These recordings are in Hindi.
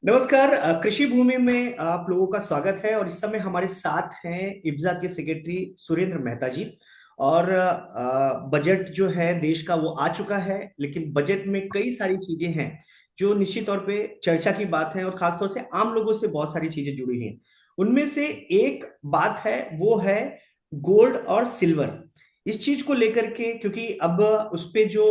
नमस्कार। कृषि भूमि में आप लोगों का स्वागत है और इस समय हमारे साथ हैं इब्जा के सेक्रेटरी सुरेंद्र मेहता जी। और बजट जो है देश का वो आ चुका है, लेकिन बजट में कई सारी चीजें हैं जो निश्चित तौर पे चर्चा की बात है और खासतौर से आम लोगों से बहुत सारी चीजें जुड़ी हैं। उनमें से एक बात है, वो है गोल्ड और सिल्वर। इस चीज को लेकर के, क्योंकि अब उस पे जो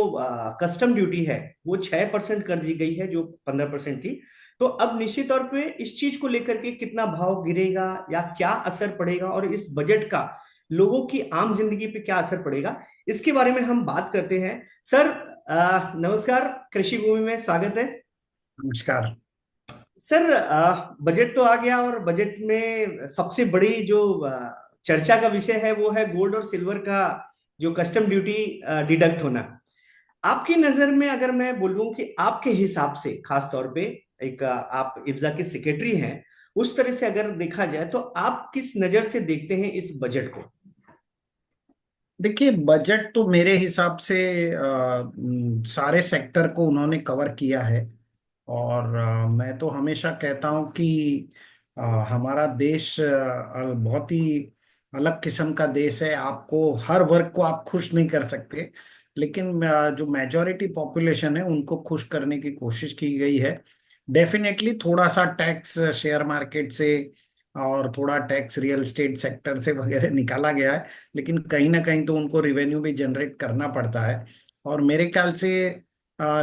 कस्टम ड्यूटी है वो 6% कर दी गई है, जो 15% थी। तो अब निश्चित तौर पे इस चीज को लेकर के कितना भाव गिरेगा या क्या असर पड़ेगा और इस बजट का लोगों की आम जिंदगी पे क्या असर पड़ेगा, इसके बारे में हम बात करते हैं। सर, नमस्कार, कृषि भूमि में स्वागत है। नमस्कार। सर, बजट तो आ गया और बजट में सबसे बड़ी जो चर्चा का विषय है वो है गोल्ड और सिल्वर का जो कस्टम ड्यूटी डिडक्ट होना। आपकी नजर में अगर मैं बोलूं कि आपके हिसाब से, खास तौर पे एक आप इब्जा के सेक्रेटरी हैं, उस तरह से अगर देखा जाए तो आप किस नजर से देखते हैं इस बजट को? देखिए, बजट तो मेरे हिसाब से सारे सेक्टर को उन्होंने कवर किया है। और मैं तो हमेशा कहता हूं कि हमारा देश बहुत ही अलग किस्म का देश है। आपको हर वर्ग को आप खुश नहीं कर सकते, लेकिन जो मेजॉरिटी पॉपुलेशन है उनको खुश करने की कोशिश की गई है। डेफिनेटली थोड़ा सा टैक्स शेयर मार्केट से और थोड़ा टैक्स रियल एस्टेट सेक्टर से वगैरह निकाला गया है, लेकिन कहीं ना कहीं तो उनको रिवेन्यू भी जनरेट करना पड़ता है। और मेरे ख्याल से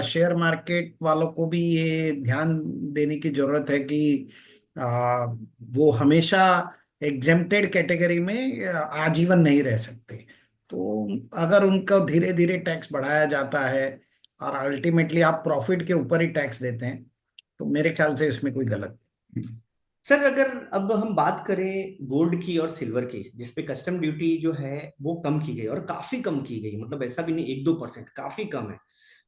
शेयर मार्केट वालों को भी ये ध्यान देने की जरूरत है कि आ, वो हमेशा एग्जेम्प्टेड कैटेगरी में आजीवन नहीं रह सकते। तो अगर उनको धीरे धीरे टैक्स बढ़ाया जाता है और अल्टीमेटली आप प्रॉफिट के ऊपर ही टैक्स देते हैं, तो मेरे ख्याल से इसमें कोई गलत नहीं। सर, अगर अब हम बात करें गोल्ड की और सिल्वर की, जिसपे कस्टम ड्यूटी जो है वो कम की गई और काफी कम की गई, मतलब ऐसा भी नहीं 1-2%, काफी कम है।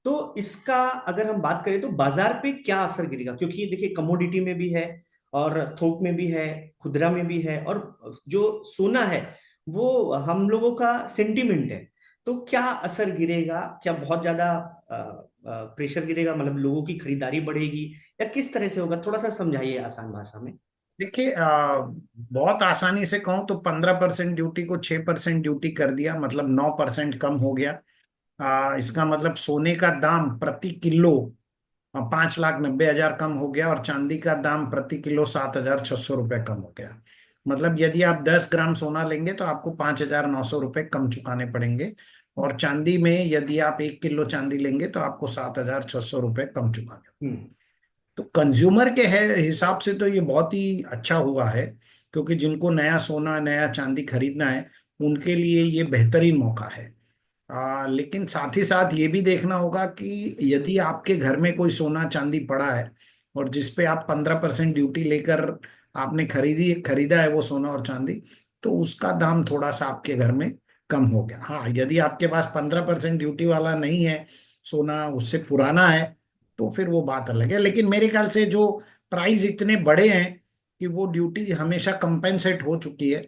तो इसका अगर हम बात करें तो बाजार पे क्या असर गिरेगा? क्योंकि देखिए, कमोडिटी में भी है और थोक में भी है, खुदरा में भी है, और जो सोना है वो हम लोगों का सेंटिमेंट है। तो क्या असर गिरेगा? क्या बहुत ज्यादा प्रेशर गिरेगा, मतलब लोगों की खरीदारी बढ़ेगी या किस तरह से होगा? थोड़ा सा समझाइए आसान भाषा में। देखिए, बहुत आसानी से कहूँ तो 15% ड्यूटी को 6% ड्यूटी कर दिया, मतलब 9% कम हो गया। इसका मतलब सोने का दाम प्रति किलो 5,90,000 कम हो गया और चांदी का दाम प्रति किलो 7,600 रुपये कम हो गया। मतलब यदि आप 10 ग्राम सोना लेंगे तो आपको 5,900 रुपये कम चुकाने पड़ेंगे। और चांदी में यदि आप 1 किलो चांदी लेंगे तो आपको 7,600 रुपये कम चुकाने। हम्म। तो कंज्यूमर के है हिसाब से तो ये बहुत ही अच्छा हुआ है, क्योंकि जिनको नया सोना नया चांदी खरीदना है उनके लिए ये बेहतरीन मौका है। लेकिन साथ ही साथ ये भी देखना होगा कि यदि आपके घर में कोई सोना चांदी पड़ा है और जिस पे आप 15% ड्यूटी लेकर आपने खरीदा है वो सोना और चांदी, तो उसका दाम थोड़ा सा आपके घर में कम हो गया। हाँ, यदि आपके पास 15% ड्यूटी वाला नहीं है, सोना उससे पुराना है, तो फिर वो बात अलग है। लेकिन मेरे ख्याल से जो प्राइस इतने बड़े हैं कि वो ड्यूटी हमेशा कंपेंसेट हो चुकी है।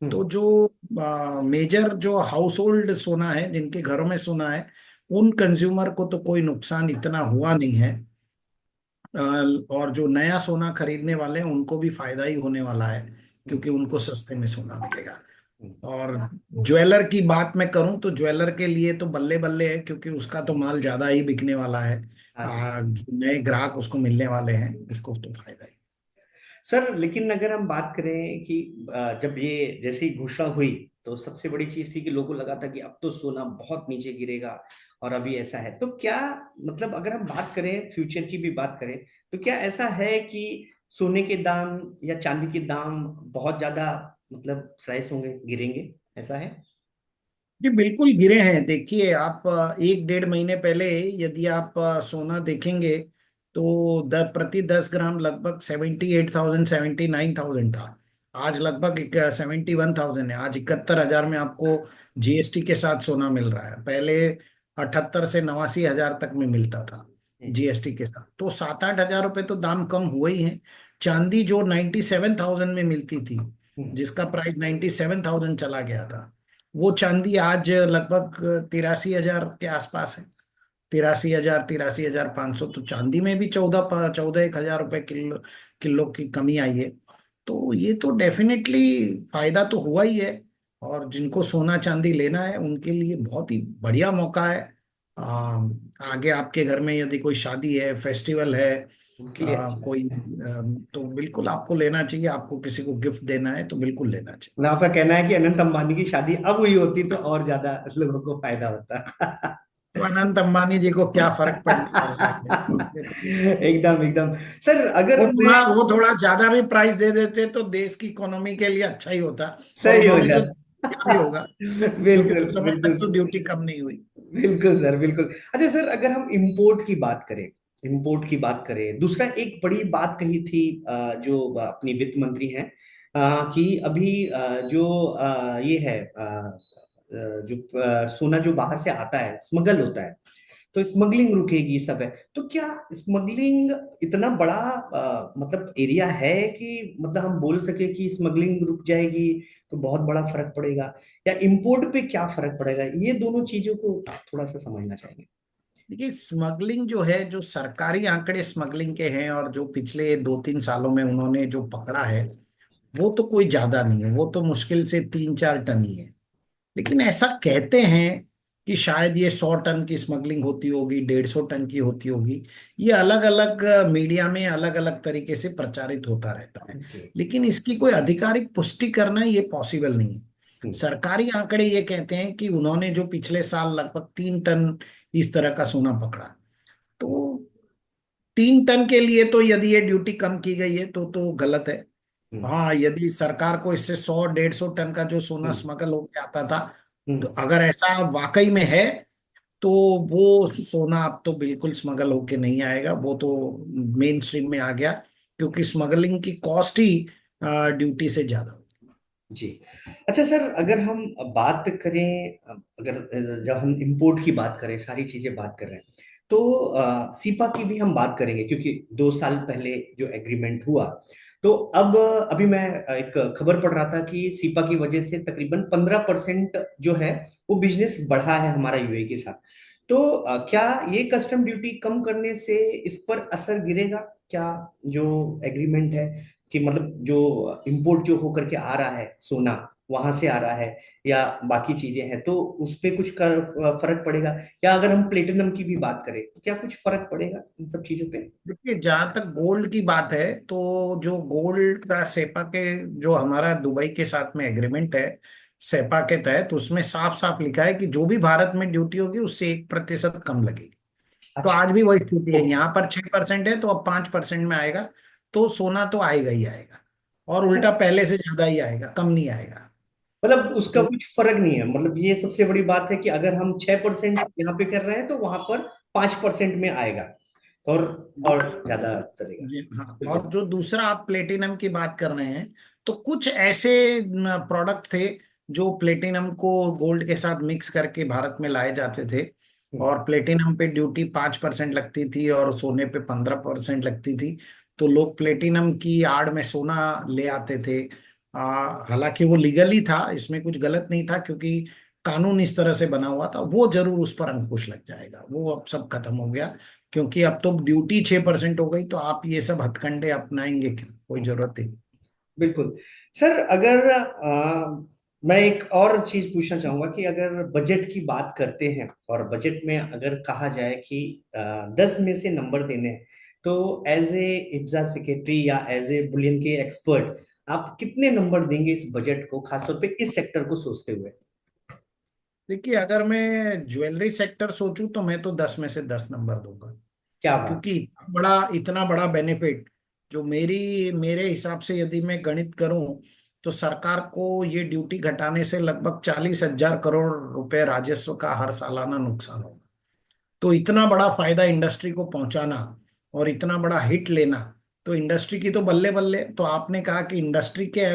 तो हम्म। जो मेजर जो हाउस होल्ड सोना है, जिनके घरों में सोना है, उन कंज्यूमर को तो कोई नुकसान इतना हुआ नहीं है। अ, और जो नया सोना खरीदने वाले हैं उनको भी फायदा ही होने वाला है, हम्म। क्योंकि उनको सस्ते में सोना मिलेगा। हम्म। और ज्वेलर की बात मैं करूं तो ज्वेलर के लिए तो बल्ले बल्ले है, क्योंकि उसका तो माल ज्यादा ही बिकने वाला है। हाँ सर। जो नए ग्राहक उसको मिलने वाले हैं उसको तो फायदा ही। सर, लेकिन अगर हम बात करें कि जब ये जैसे ही घोषणा हुई तो सबसे बड़ी चीज थी कि लोगों को लगा था कि अब तो सोना बहुत नीचे गिरेगा, और अभी ऐसा है तो क्या? मतलब अगर हम बात करें, फ्यूचर की भी बात करें, तो क्या ऐसा है कि सोने के दाम या चांदी के दाम बहुत ज्यादा, मतलब राइस होंगे, गिरेंगे? ऐसा है? जी बिल्कुल गिरे हैं। देखिए, आप 1 डेढ़ महीने पहले यदि आप सोना देखेंगे तो प्रति 10 ग्राम लगभग 78,000 79,000 था। आज लगभग 71,000 है। आज 71,000 में आपको जीएसटी के साथ सोना मिल रहा है। पहले 78 से 89,000 तक में मिलता था हम्म। जीएसटी के साथ। तो 7-8 हजार रुपये तो दाम कम हुए ही हैं। चांदी जो 97,000 में मिलती थी, हम्म। जिसका प्राइस 97,000 चला गया था, वो चांदी आज लगभग 83,000 के आसपास है। 83,500। तो चांदी में भी 14 14 1 हजार रुपए किलो किलो की कमी आई है। तो ये तो डेफिनेटली फायदा तो हुआ ही है। और जिनको सोना चांदी लेना है उनके लिए बहुत ही बढ़िया मौका है। आगे आपके घर में यदि कोई शादी है, फेस्टिवल है, उनके लिए अच्छा है। कोई तो बिल्कुल आपको लेना चाहिए। आपको किसी को गिफ्ट देना है तो बिल्कुल लेना चाहिए। मतलब आपका कहना है कि अनंत अंबानी की शादी अब हुई होती तो और ज्यादा लोगों को फायदा होता। तो अनंत अंबानी जी को क्या फर्क पड़ने वाला है? ये तो एकदम एकदम। सर अगर मैं वो थोड़ा ज्यादा भी प्राइस दे देते तो देश की इकोनॉमी के लिए अच्छा ही होता। और सही हो उन्होंने तो क्या भी होगा, जाता। क्योंकि बिल्कुल उस समय बिल्कुल। तक तो ड्यूटी कम नहीं हुई। बिल्कुल सर बिल्कुल। अच्छा सर, अगर हम इंपोर्ट की बात करें, इंपोर्ट की बात करें, दूसरा एक बड़ी बात कही थी जो अपनी वित्त मंत्री हैं, कि अभी जो ये है जो सोना जो बाहर से आता है, स्मगल होता है, तो स्मगलिंग रुकेगी, सब है। तो क्या स्मगलिंग इतना बड़ा मतलब एरिया है कि मतलब हम बोल सके कि स्मगलिंग रुक जाएगी तो बहुत बड़ा फर्क पड़ेगा, या इंपोर्ट पे क्या फर्क पड़ेगा? ये दोनों चीजों को थोड़ा सा समझना चाहेंगे। देखिए, स्मगलिंग जो है, जो सरकारी आंकड़े स्मगलिंग के हैं और जो पिछले 2 3 सालों में उन्होंने जो पकड़ा है, वो तो कोई ज्यादा नहीं है। वो तो मुश्किल से 3 4 टन ही है। लेकिन ऐसा कहते हैं कि शायद ये 100 टन की स्मगलिंग होती होगी, 150 टन की होती होगी। ये अलग अलग मीडिया में अलग अलग तरीके से प्रचारित होता रहता है। ओके। लेकिन इसकी कोई आधिकारिक पुष्टि करना ये पॉसिबल नहीं है। हम्म। सरकारी आंकड़े ये कहते हैं कि उन्होंने जो पिछले साल लगभग 3 टन इस तरह का सोना पकड़ा। तो 3 टन के लिए तो यदि ये ड्यूटी कम की गई है तो गलत है। हम्म। हाँ, यदि सरकार को इससे 100 150 टन का जो सोना हम्म। स्मगल होके आता था, तो हम्म। अगर ऐसा वाकई में है तो वो सोना अब तो बिल्कुल स्मगल होके नहीं आएगा। वो तो मेन स्ट्रीम में आ गया, क्योंकि स्मगलिंग की कॉस्ट ही ड्यूटी से ज्यादा होगी। जी। अच्छा सर, अगर हम बात करें, अगर जब हम इंपोर्ट की बात करें, सारी चीजें बात कर रहे हैं, तो सीपा की भी हम बात करेंगे, क्योंकि 2 साल पहले जो एग्रीमेंट हुआ, तो अब अभी मैं एक खबर पढ़ रहा था कि सीपा की वजह से तकरीबन 15% जो है वो बिजनेस बढ़ा है हमारा यूए के साथ। तो क्या ये कस्टम ड्यूटी कम करने से इस पर असर गिरेगा क्या? जो एग्रीमेंट है कि मतलब जो इंपोर्ट जो होकर के आ रहा है सोना, वहां से आ रहा है, या बाकी चीजें हैं, तो उस पे कुछ फर्क पड़ेगा? या अगर हम प्लेटिनम की भी बात करें तो क्या कुछ फर्क पड़ेगा इन सब चीजों पे? देखिए, जहां तक गोल्ड की बात है, तो जो गोल्ड का सेपा के, जो हमारा दुबई के साथ में एग्रीमेंट है सेपा के तहत, उसमें साफ साफ लिखा है कि जो भी भारत में ड्यूटी होगी उससे 1% कम लगेगी। तो अच्छा। आज भी वही स्थिति है। ओके। यहाँ पर 6% है तो अब 5% में आएगा। तो सोना तो आएगा ही आएगा। और उल्टा पहले से ज्यादा ही आएगा, कम नहीं आएगा। मतलब उसका तो कुछ फर्क नहीं है, मतलब ये सबसे बड़ी बात है कि अगर हम 6% यहाँ पे कर रहे हैं तो वहां पर 5% में आएगा, और और ज्यादा चलेगा। जी हाँ। और बिल्कुल। जो दूसरा आप प्लेटिनम की बात कर रहे हैं, तो कुछ ऐसे प्रोडक्ट थे जो प्लेटिनम को गोल्ड के साथ मिक्स करके भारत में लाए जाते थे। हम्म। और प्लेटिनम पे ड्यूटी 5% लगती थी और सोने पे 15% लगती थी। तो लोग प्लेटिनम की आड़ में सोना ले आते थे। हालांकि वो लीगली था, इसमें कुछ गलत नहीं था, क्योंकि कानून इस तरह से बना हुआ था। वो जरूर उस पर अंकुश लग जाएगा। वो अब सब खत्म हो गया, क्योंकि अब तो ड्यूटी 6% हो गई। तो आप ये सब हथकंडे अपनाएंगे क्यों? कोई जरूरत ही नहीं। बिल्कुल। सर अगर मैं एक और चीज पूछना चाहूंगा कि अगर बजट की बात करते हैं, और बजट में अगर कहा जाए कि 10 में से नंबर देने हैं, तो एज ए इब्जा सेक्रेटरी या एज ए बुलियन के एक्सपर्ट, आप कितने नंबर देंगे इस बजट को, खासतौर पे इस सेक्टर को सोचते हुए? देखिए, अगर मैं ज्वेलरी सेक्टर सोचूं तो मैं तो 10 में से 10 नंबर दूंगा। क्या बात! क्योंकि इतना बड़ा बेनिफिट, जो मेरे हिसाब से यदि मैं गणित करूं, तो सरकार को ये ड्यूटी घटाने से लगभग 40,000 करोड़ रुपए राजस्व का हर सालाना नुकसान होगा। तो इतना बड़ा फायदा इंडस्ट्री को पहुंचाना और इतना बड़ा हिट लेना, तो इंडस्ट्री की तो बल्ले बल्ले। तो आपने कहा कि इंडस्ट्री के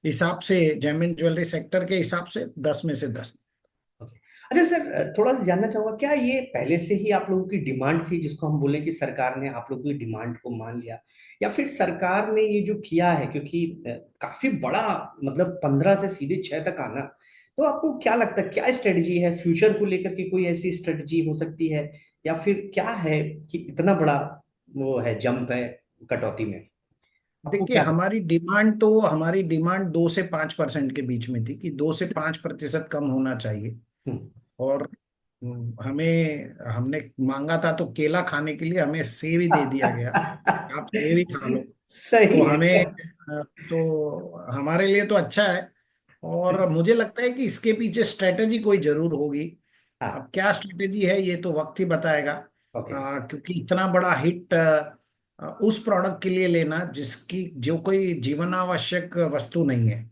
हिसाब से, जेमिन ज्वेलरी सेक्टर के हिसाब से 10 में से 10। ओके। अच्छा सर, थोड़ा सा जानना चाहूंगा, क्या ये पहले से ही आप लोगों की डिमांड थी, जिसको हम बोले कि सरकार ने आप लोगों की डिमांड को मान लिया, या फिर सरकार ने ये जो किया है, क्योंकि काफी बड़ा, मतलब 15 से सीधे 6 तक आना, तो आपको क्या लगता है, क्या स्ट्रेटजी है फ्यूचर को लेकर के? कोई ऐसी स्ट्रेटजी हो सकती है, या फिर क्या है कि इतना बड़ा वो है, जंप है कटौती में? आपको देखिए, क्या लगता हमारी डिमांड 2 से 5% के बीच में थी कि 2 से 5% कम होना चाहिए। है? और हमें हमने मांगा था तो केला खाने के लिए हमें सेब ही दे दिया गया, आप सेब ही खा लो। तो सही है। हमें तो हमारे लिए तो अच्छा है। और मुझे लगता है कि इसके पीछे स्ट्रेटेजी कोई जरूर होगी। हाँ। अब क्या स्ट्रेटेजी है ये तो वक्त ही बताएगा। ओके। क्योंकि इतना बड़ा हिट उस प्रोडक्ट के लिए लेना जिसकी जो कोई जीवन आवश्यक वस्तु नहीं है,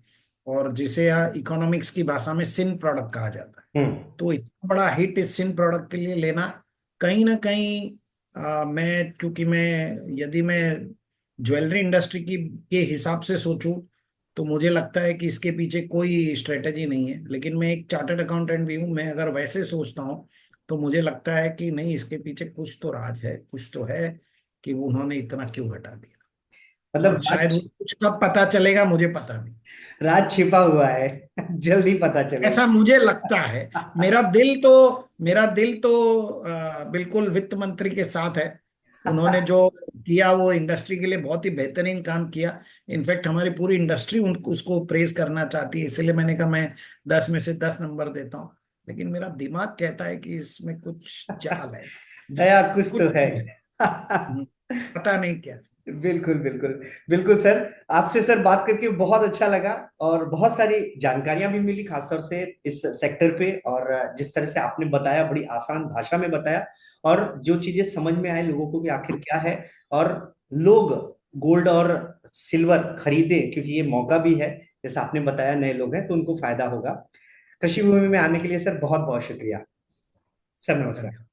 और जिसे इकोनॉमिक्स की भाषा में सिन प्रोडक्ट कहा जाता है, हम्म। तो इतना बड़ा हिट इस सिन प्रोडक्ट के लिए लेना कहीं ना कहीं, मैं क्योंकि मैं यदि मैं ज्वेलरी इंडस्ट्री की के हिसाब से सोचूं तो मुझे लगता है कि इसके पीछे कोई स्ट्रेटेजी नहीं है। लेकिन मैं एक चार्टर्ड अकाउंटेंट भी हूं, मैं अगर वैसे सोचता हूं तो मुझे लगता है कि नहीं, इसके पीछे कुछ तो राज है, कुछ तो है कि उन्होंने इतना क्यों घटा दिया। मतलब और शायद वो कुछ कब पता चलेगा मुझे पता नहीं। राज छिपा हुआ है। जल्दी पता ऐसा चलेगा। मुझे लगता है। मेरा दिल तो मेरा दिल तो बिल्कुल वित्त मंत्री के साथ है। उन्होंने जो किया वो इंडस्ट्री के लिए बहुत ही बेहतरीन काम किया। इनफैक्ट हमारी पूरी इंडस्ट्री उनको उसको प्रेज करना चाहती है, इसलिए मैंने कहा मैं 10 में से 10 नंबर देता हूँ। लेकिन मेरा दिमाग कहता है कि इसमें कुछ चाल है, दया कुछ कुछ तो है। तो है। पता नहीं क्या। बिल्कुल बिल्कुल। बिल्कुल सर, आपसे सर बात करके बहुत अच्छा लगा, और बहुत सारी जानकारियां भी मिली खासतौर से इस सेक्टर पे। और जिस तरह से आपने बताया, बड़ी आसान भाषा में बताया, और जो चीजें समझ में आए लोगों को कि आखिर क्या है, और लोग गोल्ड और सिल्वर खरीदे क्योंकि ये मौका भी है। जैसा आपने बताया, नए लोग हैं तो उनको फायदा होगा। कृषि भूमि में आने के लिए सर बहुत बहुत शुक्रिया। सर नमस्कार। धन्यवाद।